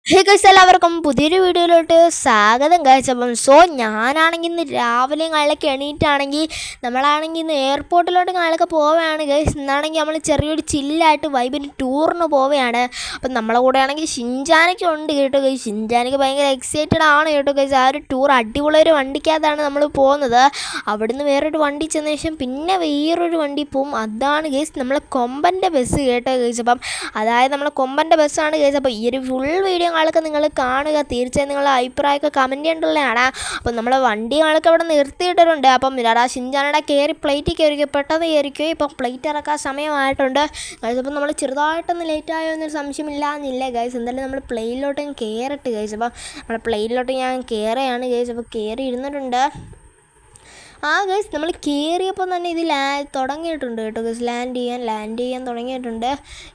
Hey guys, എല്ലാവർക്കും പുതിയൊരു വീഡിയോയിലോട്ട് സ്വാഗതം ഗൈസ്. ഞാനാണെങ്കിൽ ഇന്ന് രാവിലെയും കാലൊക്കെ എണീറ്റാണെങ്കിൽ നമ്മളാണെങ്കിൽ ഇന്ന് എയർപോർട്ടിലോട്ട് കാലൊക്കെ പോവുകയാണ് ഗൈസ്. ഇന്നാണെങ്കിൽ നമ്മൾ ചെറിയൊരു ചില്ലായിട്ട് വൈബിന് ടൂറിന് പോവുകയാണ്. അപ്പം നമ്മളെ കൂടെ ആണെങ്കിൽ ഷിൻചാനൊക്കെ ഉണ്ട് കേട്ടോ ഗൈസ്. ഷിൻചാനൊക്കെ ഭയങ്കര എക്സൈറ്റഡ് ആണ് കേട്ടോ ഗൈസ്. ആ ഒരു ടൂർ അടിപൊളി ഒരു വണ്ടിക്കകത്താണ് നമ്മൾ പോകുന്നത്. അവിടുന്ന് വേറൊരു വണ്ടി ചെന്ന ശേഷം പിന്നെ വേറൊരു വണ്ടി പോവും. അതാണ് ഗൈസ് നമ്മളെ കൊമ്പൻ്റെ ബസ് കേട്ടോ ഗൈസ്. അതായത് നമ്മളെ കൊമ്പൻ്റെ ബസ്സാണ് ഗൈസ്. അപ്പോൾ ഈ ഒരു ഫുൾ വീഡിയോ ആളൊക്കെ നിങ്ങൾ കാണുക. തീർച്ചയായും നിങ്ങളുടെ അഭിപ്രായമൊക്കെ കമൻറ്റ് ചെയ്യേണ്ടതാണ്. അപ്പം നമ്മളെ വണ്ടി ആളൊക്കെ അവിടെ നിർത്തിയിട്ടിട്ടുണ്ട്. അപ്പം ഇടാ ഷിൻചാനയുടെ കയറി പ്ലേറ്റ് കയറിക്കുക, പെട്ടെന്ന് കയറിക്കുക. ഇപ്പം പ്ലേറ്റ് ഇറക്കാൻ സമയമായിട്ടുണ്ട് ഗൈസ്. അപ്പം നമ്മൾ ചെറുതായിട്ടൊന്ന് ലേറ്റായോ എന്നൊരു സംശയമില്ലാന്നില്ല ഗൈസ്. എന്തായാലും നമ്മൾ പ്ലെയിനിലോട്ട് കയറിട്ട് ഗൈസ്. അപ്പം നമ്മുടെ പ്ലെയിനിലോട്ട് ഞാൻ കയറുകയാണ് ഗൈസ്. അപ്പോൾ കയറി ഇരുന്നിട്ടുണ്ട്. ഗൈസ് നമ്മൾ കയറിയപ്പോൾ തന്നെ ഇത് തുടങ്ങിയിട്ടുണ്ട് കേട്ടോ ഗൈസ്. ലാൻഡ് ചെയ്യാൻ തുടങ്ങിയിട്ടുണ്ട്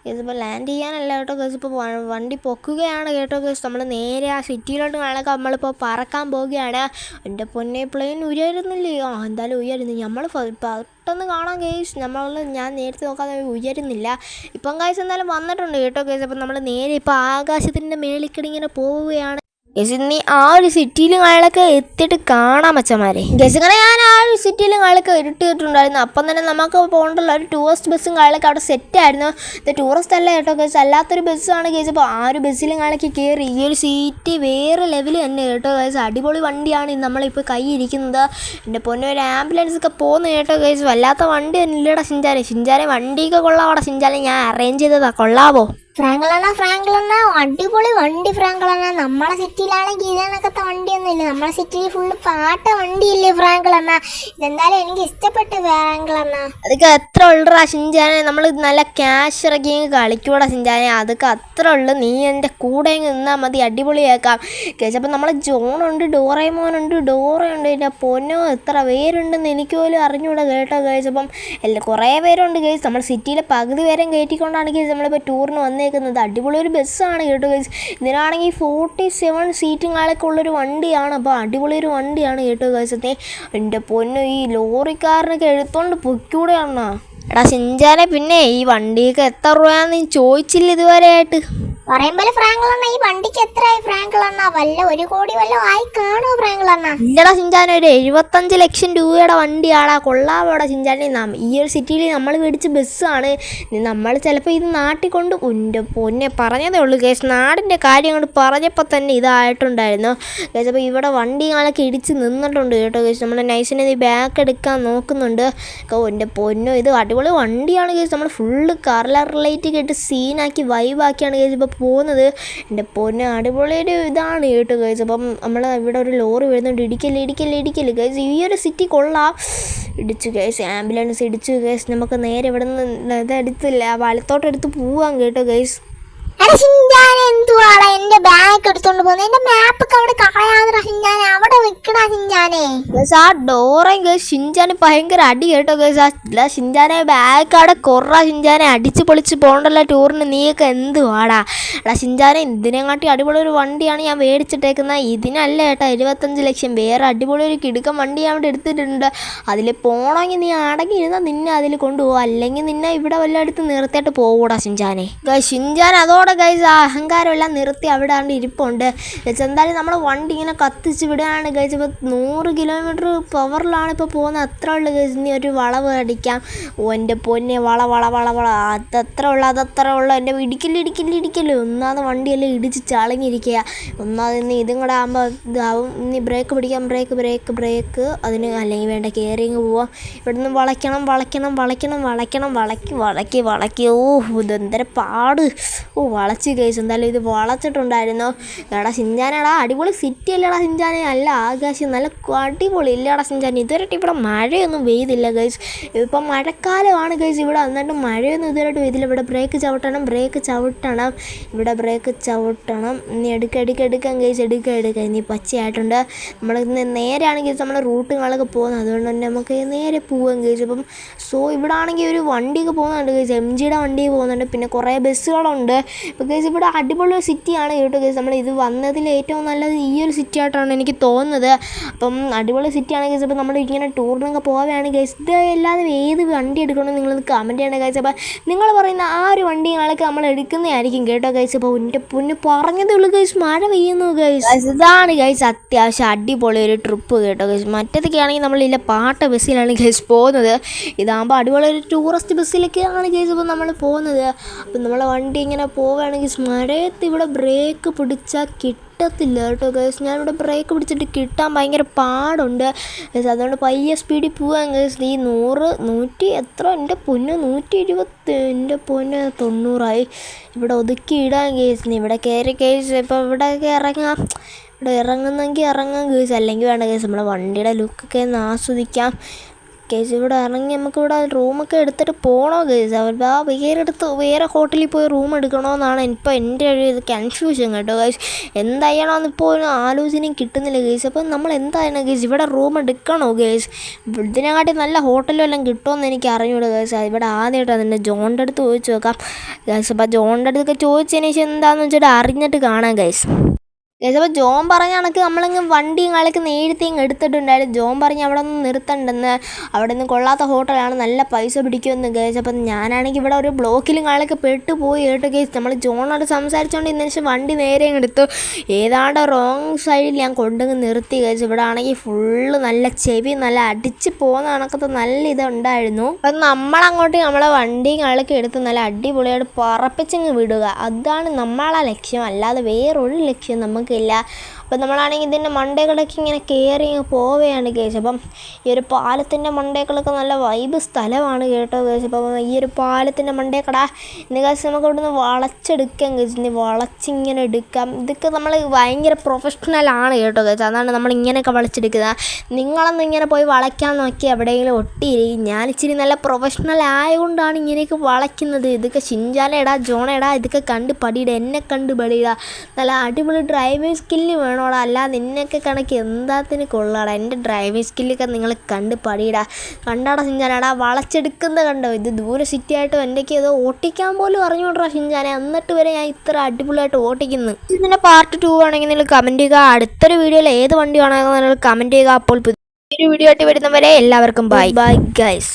ഗൈസ്. ഇപ്പോൾ ലാൻഡ് ചെയ്യാനല്ല കേട്ടോ ഗൈസ്, ഇപ്പോൾ വണ്ടി പൊക്കുകയാണ് കേട്ടോ ഗൈസ്. നമ്മൾ നേരെ ആ സിറ്റിയിലോട്ട് കാണാൻ നമ്മളിപ്പോൾ പറക്കാൻ പോവുകയാണ്. എൻ്റെ പൊന്നെ, പ്ലെയിൻ ഉയരുന്നില്ലേ? എന്തായാലും ഉയരുന്നു. നമ്മൾ പെട്ടെന്ന് കാണാം ഗൈസ്. ഞാൻ നേരത്തെ നോക്കാതെ ഉയരുന്നില്ല. ഇപ്പം ഗൈസ് എന്തായാലും വന്നിട്ടുണ്ട് കേട്ടോ ഗൈസ്. അപ്പം നമ്മൾ നേരെ ഇപ്പോൾ ആകാശത്തിൻ്റെ മേളിക്കടി ഇങ്ങനെ പോവുകയാണ്. ഗസിനി ആ ഒരു സിറ്റിയിലും കാളൊക്കെ എത്തിയിട്ട് കാണാം മച്ചന്മാരെ. ഗസിങ്ങനെ ഞാൻ ആ ഒരു സിറ്റിയിലും കാളൊക്കെ ഇരുട്ടിയിട്ടുണ്ടായിരുന്നു. അപ്പം തന്നെ നമുക്ക് പോകേണ്ടുള്ള ഒരു ടൂറിസ്റ്റ് ബസ്സും കാളൊക്കെ അവിടെ സെറ്റായിരുന്നു. ഇത് ടൂറിസ്റ്റ് അല്ല കേട്ടോ ഗസ്, അല്ലാത്തൊരു ബസ്സാണ് ഗസ്. അപ്പോൾ ആ ഒരു ബസ്സിലും കാളൊക്കെ കയറി. ഈ ഒരു സീറ്റ് വേറെ ലെവൽ തന്നെ കേട്ടോ ഗസ്. അടിപൊളി വണ്ടിയാണ് നമ്മളിപ്പോൾ കൈ ഇരിക്കുന്നത്. എൻ്റെ പൊന്നെ, ഒരു ആംബുലൻസ് ഒക്കെ പോകുന്നു കേട്ടോ ഗസ്. വല്ലാത്ത വണ്ടി തന്നെ ഇല്ലടാ ഷിൻചാനെ വണ്ടിയൊക്കെ കൊള്ളാവടാ ഷിൻചാനെ. ഞാൻ അറേഞ്ച് ചെയ്തതാ, കൊള്ളാവോ? ഫ്രാങ്കളണ്ണ അടിപൊളി വണ്ടി ഫ്രാങ്കളണ്ണ. നമ്മളെ സിറ്റിയിലാണെങ്കിൽ ഇതിനകത്തെ വണ്ടിയൊന്നുമില്ല. നമ്മളെ സിറ്റിയിൽ ഫുള്ള് പാട്ട വണ്ടിയില്ലേ ഫ്രാങ്കളണ്ണ. ഇതെന്തായാലും എനിക്ക് ഇഷ്ടപ്പെട്ടു ഫ്രാങ്കളണ്ണ. അതൊക്കെ എത്ര ഉള്ളടാ ഷിൻചാനെ. നമ്മൾ നല്ല ക്യാഷ് ഇറക്കി കളിക്കൂടാ ഷിൻചാനെ. അതൊക്കെ അത്ര ഉള്ളു. നീ എൻ്റെ കൂടെ നിന്നാൽ മതി, അടിപൊളിയാക്കാം കേസ്. അപ്പം നമ്മളെ ജോണുണ്ട്, ഡോറേമോനുണ്ട്, ഡോറയുണ്ട്. എൻ്റെ പൊന്നോ, എത്ര പേരുണ്ടെന്ന് എനിക്ക് പോലും അറിഞ്ഞൂടാ കേട്ടോ കേസ്. അപ്പം കുറേ പേരുണ്ട് കേസ്. നമ്മൾ സിറ്റിയിലെ പകുതി പേരും കയറ്റിക്കൊണ്ടാണ് കേസ് നമ്മളിപ്പോൾ ടൂറിന് വന്നേക്കുന്നത്. അടിപൊളി ഒരു ബസ്സാണ് കേട്ടോ ഗൈസ്. ഇതിനാണെങ്കിൽ 47 സീറ്റും കാലൊക്കെ ഉള്ളൊരു വണ്ടിയാണ്. അപ്പോൾ അടിപൊളി ഒരു വണ്ടിയാണ് കേട്ടോ ഗൈസത്തെ. എൻ്റെ പൊന്നു, ഈ ലോറിക്കാരനൊക്കെ എടുത്തോണ്ട് പൊയ്ക്കൂടെയാണോ? എടാ ഷിൻചാനെ, പിന്നെ ഈ വണ്ടിയൊക്കെ എത്ര രൂപയാന്ന് നീ ചോദിച്ചില്ല ഇതുവരെ ആയിട്ട്? പറയുമ്പോൾ ഫ്രാങ്കളണ്ണ ഈ വണ്ടിക്ക് എത്രയായി ഫ്രാങ്കളണ്ണ? വല്ല 1 കോടി വല്ല ആയി കാണോ ഫ്രാങ്കളണ്ണ? ഇല്ലടാ ഷിൻചാനെ, ഒരു 75 ലക്ഷം രൂപയുടെ വണ്ടിയാടാ. കൊള്ളാവോടാ ഷിൻചാനെ. ഈ ഒരു സിറ്റിയിൽ നമ്മൾ മേടിച്ച ബസ്സാണ്. നമ്മൾ ചിലപ്പോൾ ഇത് നാട്ടിൽ കൊണ്ട് എൻ്റെ പൊന്നെ പറഞ്ഞതേ ഉള്ളൂ കേസ്. നാടിൻ്റെ കാര്യം കൊണ്ട് പറഞ്ഞപ്പോൾ തന്നെ ഇതായിട്ടുണ്ടായിരുന്നു കേസ്. അപ്പോൾ ഇവിടെ വണ്ടികളൊക്കെ ഇടിച്ച് നിന്നിട്ടുണ്ട് കേട്ടോ കേസ്. നമ്മൾ നൈസിനെ ഇത് ബാക്ക് എടുക്കാൻ നോക്കുന്നുണ്ട്. എൻ്റെ പൊന്നോ, ഇത് അടിപൊളി വണ്ടിയാണ് കേസ്. നമ്മൾ ഫുള്ള് കളർ ലൈറ്റ് കേട്ട് സീനാക്കി വൈബാക്കിയാണ് കേസ് ഇപ്പോൾ പോകുന്നത്. എൻ്റെ പൊന്നെ, അടിപൊളി ഒരു ഇതാണ് കേട്ടോ ഗൈസ്. അപ്പം നമ്മൾ ഇവിടെ ഒരു ലോറി വരുന്നുണ്ട്. ഇടിക്കല് ഗൈസ്. ഈ ഒരു സിറ്റി കൊള്ളാം. ഇടിച്ചു ഗൈസ്, ആംബുലൻസ് ഇടിച്ചു ഗൈസ്. നമുക്ക് നേരെ ഇവിടെ നിന്ന് ഇതെടുത്തില്ല, വലത്തോട്ടെടുത്ത് പോവാം കേട്ടോ ഗൈസ്. എന്തുവാടാ എന്റെ ബാഗ് എടുത്തോണ്ട് പോകുന്നത്? എന്റെ മാപ്പൊക്കെ അവിടെ കളയാതെ ഷിൻചാനെ, അവിടെ വെക്കടാ ഷിൻചാനെ. ആ ഡോറയും ഗൈസ് ഷിൻചാന് ഭയങ്കര അടി കേട്ടോ ഗൈസ്. ആ ഷിൻചാനെ ബാഗ് അവിടെ കുറേ ഷിൻചാനെ അടിച്ച് പൊളിച്ച് പോകണ്ടല്ലോ ടൂറിന്. നീയൊക്കെ എന്തുവാടാ എടാ ഷിൻചാനെ. ഇതിനെക്കാട്ടി അടിപൊളി ഒരു വണ്ടിയാണ് ഞാൻ മേടിച്ചിട്ടേക്കുന്നത്. ഇതിനല്ല കേട്ടോ 25 ലക്ഷം. വേറെ അടിപൊളി ഒരു കിടുക്കൻ വണ്ടി ഞാൻ അവിടെ എടുത്തിട്ടുണ്ട്. അതിൽ പോകണമെങ്കിൽ നീ അടങ്ങി ഇരുന്നാൽ നിന്നെ അതിൽ കൊണ്ടുപോകും, അല്ലെങ്കിൽ നിന്നെ ഇവിടെ വല്ലയിടത്ത് നിർത്തിയിട്ട് പോകൂടാ ഷിൻചാനെ. ഷിൻചാൻ അതോടെ ഗൈസ് അഹങ്കാരമെല്ലാം നിർത്തി അവിടെ ആണ്ട് ഇരിപ്പുണ്ട്. എന്തായാലും നമ്മൾ വണ്ടി ഇങ്ങനെ കത്തിച്ച് വിടുകയാണ് ഗൈസ്. ഇപ്പോൾ 100 കിലോമീറ്റർ പവറിലാണ് ഇപ്പോൾ പോകുന്നത്. അത്ര ഉള്ളു ഗൈസ്. ഇനി ഒരു വളവ് അടിക്കാം. എൻ്റെ പൊന്നെ, വള അതത്ര ഉള്ളു. എൻ്റെ ഇടിക്കല്. ഒന്നാമത് വണ്ടിയെല്ലാം ഇടിച്ച് ചളങ്ങിയിരിക്കുക. ഒന്നാമത് ഇനി ഇതും കൂടെ ആകുമ്പോൾ ഇതാവും. ഇനി ബ്രേക്ക് പിടിക്കാം. ബ്രേക്ക് അതിന് അല്ലെങ്കിൽ വേണ്ട കയറിങ് പോവാം. ഇവിടുന്ന് വളയ്ക്കണം. ഇതെന്തര പാട്. വളച്ച് കേസ്. എന്തായാലും ഇത് വളച്ചിട്ടുണ്ടായിരുന്നു. എടാ ഷിൻചാനെടാ, അടിപൊളി സിറ്റി അല്ലേടാ ഷിൻചാനെ. അല്ല ആകാശം നല്ല അടിപൊളി ഇല്ലടാ ഷിൻചാൻ. ഇതുവരെയായിട്ട് ഇവിടെ മഴയൊന്നും പെയ്തില്ല ഗൈസ്. ഇപ്പം മഴക്കാലമാണ് ഗൈസ് ഇവിടെ. എന്നിട്ട് മഴയൊന്നും ഇതുവരെയായിട്ട് പെയ്തില്ല. ഇവിടെ ബ്രേക്ക് ചവിട്ടണം. ഇവിടെ ബ്രേക്ക് ചവിട്ടണം. ഇനി എടുക്കാം ഗൈസ്. എടുക്കാം. ഇനി പച്ചയായിട്ടുണ്ട്. നമ്മൾ നേരെയാണെങ്കിൽ നമ്മൾ റൂട്ടുകളൊക്കെ പോകുന്നത്. അതുകൊണ്ട് തന്നെ നമുക്ക് നേരെ പോവാം ഗൈസ്. അപ്പം ഇവിടെ ആണെങ്കിൽ ഒരു വണ്ടിയൊക്കെ പോകുന്നുണ്ട് ഗൈസ്. MGയുടെ വണ്ടി പോകുന്നുണ്ട്. പിന്നെ കുറേ ബസ്സുകളുണ്ട്. ഇപ്പോൾ ഗൈസ് ഇവിടെ അടിപൊളി സിറ്റിയാണ് കേട്ടോ ഗൈസ്. നമ്മൾ ഇത് വന്നതിൽ ഏറ്റവും നല്ലത് ഈ ഒരു സിറ്റി ആയിട്ടാണ് എനിക്ക് തോന്നുന്നത്. അപ്പം അടിപൊളി സിറ്റി ആണ് ഗൈസ്. അപ്പോൾ നമ്മൾ ഇങ്ങനെ ടൂറിനൊക്കെ പോവുകയാണ് ഗൈസ്. ഇത് അല്ലാതെ ഏത് വണ്ടി എടുക്കണമെന്ന് നിങ്ങളൊന്ന് കമൻറ്റ് ചെയ്യണം ഗൈസ്. അപ്പോൾ നിങ്ങൾ പറയുന്ന ആ ഒരു വണ്ടി നാളൊക്കെ നമ്മൾ എടുക്കുന്നതായിരിക്കും കേട്ടോ ഗൈസ്. അപ്പോൾ എൻ്റെ പൊന്ന് പറഞ്ഞതേ ഉള്ളൂ ഗൈസ്, മഴ പെയ്യുന്നു ഗൈസ്. ഇതാണ് ഗൈസ് അത്യാവശ്യം അടിപൊളി ഒരു ട്രിപ്പ് കേട്ടോ ഗൈസ്. മറ്റേതൊക്കെ ആണെങ്കിൽ നമ്മളില്ല പാട്ട ബസ്സിലാണ് ഗൈസ് പോകുന്നത്. ഇതാകുമ്പോൾ അടിപൊളി ഒരു ടൂറിസ്റ്റ് ബസ്സിലൊക്കെയാണ് ഗൈസ് ഇപ്പോൾ നമ്മൾ പോകുന്നത്. അപ്പം നമ്മളെ വണ്ടി ഇങ്ങനെ പോവുകയാണെങ്കിൽ മഴയത്ത് ഇവിടെ ബ്രേക്ക് പിടിച്ചാൽ കിട്ടത്തില്ല കേട്ടോ ഗൈസ്. ഞാനിവിടെ ബ്രേക്ക് പിടിച്ചിട്ട് കിട്ടാൻ ഭയങ്കര പാടുണ്ട് ഗൈസ്. അതുകൊണ്ട് പയ്യെ സ്പീഡിൽ പോവാൻ ഗൈസ്. ഈ 100 എത്ര എൻ്റെ പൊന്ന് 120 എൻ്റെ പൊന്ന് 90 ഇവിടെ ഒതുക്കി ഇടാൻ ഗൈസ്. ഇവിടെ കയറി ഗൈസ്. ഇപ്പോൾ ഇവിടെയൊക്കെ ഇറങ്ങാം, ഇവിടെ ഇറങ്ങുന്നെങ്കിൽ ഇറങ്ങാം ഗൈസ്, അല്ലെങ്കിൽ വേണ്ട ഗൈസ്. നമ്മളെ വണ്ടിയുടെ ലുക്കൊക്കെ ഒന്ന് ആസ്വദിക്കാം ഗൈസ്. ഇവിടെ ഇറങ്ങി നമുക്കിവിടെ റൂമൊക്കെ എടുത്തിട്ട് പോകണോ ഗൈസ്? അവർ ആ വേറെ ഹോട്ടലിൽ പോയി റൂം എടുക്കണമെന്നാണ് ഇപ്പോൾ എൻ്റെ ഒരു കൺഫ്യൂഷൻ കേട്ടോ ഗൈസ്. എന്തായാലും ഇപ്പോൾ ഒരു ആലോചനയും കിട്ടുന്നില്ല ഗൈസ്. അപ്പം നമ്മൾ എന്തായാലും ഗൈസ് ഇവിടെ റൂം എടുക്കണോ ഗൈസ്? ഇതിനെക്കാട്ടി നല്ല ഹോട്ടലും എല്ലാം കിട്ടുമെന്ന് എനിക്ക് അറിഞ്ഞൂടാ ഗൈസ്. ഇവിടെ ആദ്യമായിട്ട് അതിൻ്റെ ജോണിൻ്റെ അടുത്ത് ചോദിച്ചു നോക്കാം ഗൈസ്. അപ്പോൾ ജോണിൻ്റെ അടുത്തൊക്കെ ചോദിച്ചതിന് ശേഷം എന്താണെന്ന് വെച്ചിട്ട് അറിഞ്ഞിട്ട് കാണാം ഗൈസ്. ഗൈസ് അപ്പോൾ ജോൺ പറഞ്ഞ കണക്ക് നമ്മളിങ്ങ് വണ്ടിയും ആളൊക്കെ നേരത്തെ ഇങ്ങ് എടുത്തിട്ടുണ്ടായിരുന്നു. ജോൺ പറഞ്ഞ് അവിടെ നിന്ന് നിർത്തണ്ടെന്ന്, അവിടെ നിന്ന് കൊള്ളാത്ത ഹോട്ടലാണ്, നല്ല പൈസ പിടിക്കുമെന്ന് ഗൈസ്. അപ്പം ഞാനാണെങ്കിൽ ഇവിടെ ഒരു ബ്ലോക്കിലും ആളൊക്കെ പെട്ടുപോയി കേട്ടോ ഗൈസ്. നമ്മൾ ജോണോട് സംസാരിച്ചുകൊണ്ട് ഇന്നലെ ശേഷം വണ്ടി നേരെ ഇങ്ങ് എടുത്തു. ഏതാണ്ട് റോങ് സൈഡിൽ ഞാൻ കൊണ്ടുങ്ങ് നിർത്തി ഗൈസ്. ഇവിടെ ആണെങ്കിൽ ഫുള്ള് നല്ല ചെവി നല്ല അടിച്ച് പോകുന്ന കണക്കത്തെ നല്ല ഇതുണ്ടായിരുന്നു. അപ്പം നമ്മളങ്ങോട്ട് നമ്മളെ വണ്ടിയും ആളൊക്കെ എടുത്ത് നല്ല അടിപൊളിയായിട്ട് പറപ്പിച്ചങ്ങ് വിടുക, അതാണ് നമ്മളെ ലക്ഷ്യം. അല്ലാതെ വേറൊരു ലക്ഷ്യം നമുക്ക് ഇല്ല. അപ്പം നമ്മളാണെങ്കിൽ ഇതിൻ്റെ മണ്ടകളൊക്കെ ഇങ്ങനെ കയറി പോവുകയാണ് ഗൈസ്. അപ്പം ഈ ഒരു പാലത്തിൻ്റെ മണ്ടകളൊക്കെ നല്ല വൈബ് സ്ഥലമാണ് കേട്ടോ ഗൈസ്. അപ്പം ഈ ഒരു പാലത്തിൻ്റെ മണ്ടേക്കടാ ഇന്ന് ഗൈസ് നമുക്ക് ഇവിടുന്ന് വളച്ചെടുക്കാം ഗൈസ്. ഇനി വളച്ചിങ്ങനെ എടുക്കാം. ഇതൊക്കെ നമ്മൾ ഭയങ്കര പ്രൊഫഷണലാണ് കേട്ടോ ഗൈസ്. അതാണ് നമ്മൾ ഇങ്ങനെയൊക്കെ വളച്ചെടുക്കുന്നത്. നിങ്ങളൊന്നും ഇങ്ങനെ പോയി വളയ്ക്കാൻ നോക്കി എവിടെയെങ്കിലും ഒട്ടിയിരിക്കും. ഞാൻ ഇച്ചിരി നല്ല പ്രൊഫഷണൽ ആയതുകൊണ്ടാണ് ഇങ്ങനെയൊക്കെ വളയ്ക്കുന്നത്. ഇതൊക്കെ ഷിൻജാനേടാ ജോണേടാ ഇതൊക്കെ കണ്ട് പടിയിടാ, എന്നെ കണ്ട് പടിയിടാ. നല്ല അടിപൊളി ഡ്രൈവിംഗ് സ്കില്ല് വേണോടാ, അല്ല നിന്നൊക്കെ കണക്ക് എന്താത്തിന് കൊള്ളാടാ. എൻ്റെ ഡ്രൈവിംഗ് സ്കില്ലൊക്കെ നിങ്ങൾ കണ്ട് പടിയിടാ. കണ്ടാടാ ഷിൻജാനേടാ വളച്ചെടുക്കുന്നത് കണ്ടോ? ഇത് ദൂരെ സിറ്റി ആയിട്ട് എൻ്റെക്ക് ഏതോ ഓട്ടിക്കാൻ പോലും അറിഞ്ഞോണ്ടാ ഷിൻജാനെ, എന്നിട്ട് വരെ ഞാൻ ഇത്ര അടിപൊളിയായിട്ട് ഓട്ടിക്കുന്നു. ഇതിൻ്റെ പാർട്ട് 2 ആണെങ്കിൽ നിങ്ങൾ കമൻറ്റ് ചെയ്യുക. അടുത്തൊരു വീഡിയോയിൽ ഏത് വണ്ടി വേണമെങ്കിൽ നിങ്ങൾ കമൻറ്റ് ചെയ്യുക. അപ്പോൾ പുതിയൊരു വീഡിയോ ആയിട്ട് വരുന്നവരെ എല്ലാവർക്കും ബൈ ബൈ ഗൈസ്.